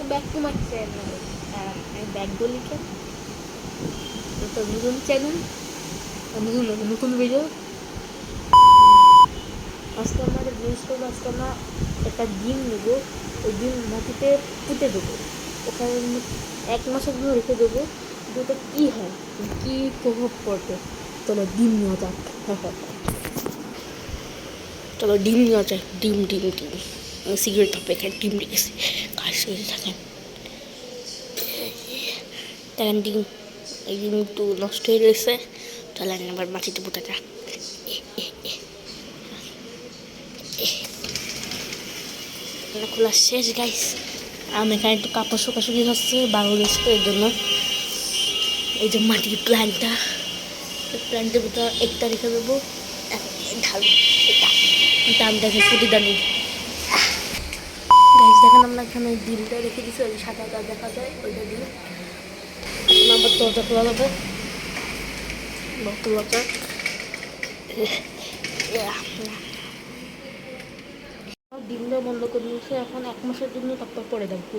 back to my channel. I'm back Golikan. Ito nutun channel. নতুন video. আজকে আমাদের জিনিস করবো, আজকে আমরা একটা ডিম নেব, ওই ডিম মাটিতে পুঁতে দেবো, ওখানে 1 মাসের জন্য রেখে দেবো। ওটা কী হয়, কী প্রভাব পড়বে, চলো ডিম নেওয়া যাক। চলো ডিম নেওয়া যাক। ডিম সিগারেট হবে এখানে ডিম রেখেছি, কাজ করে থাকেন। দেখেন ডিম, এই ডিম একটু নষ্ট হয়ে রয়েছে, তাহলে আবার মাটিতে পুঁতে যাক। খোলা শেষ গাইস। আমি এখানে একটু কাপড় শুকাশুকি হচ্ছে বাংলাদেশ, তো এর জন্য এই যে মাটির প্ল্যান্টের ভিতরে 1 তারিখে দেবো। ঢাল এটা আমি দেখে ফুটিদানি গাইস। দেখেন আমরা এখানে ডিমটা রেখে দিচ্ছি, ওই সাদাটা দেখা যায়, ওইটা ডিম। আবার দরজা খোলা যাবে, খোলা যাক। ডিমটা বন্ধ করে দিয়েছে, এখন 1 মাসের জন্য তারপর পরে দেখবো।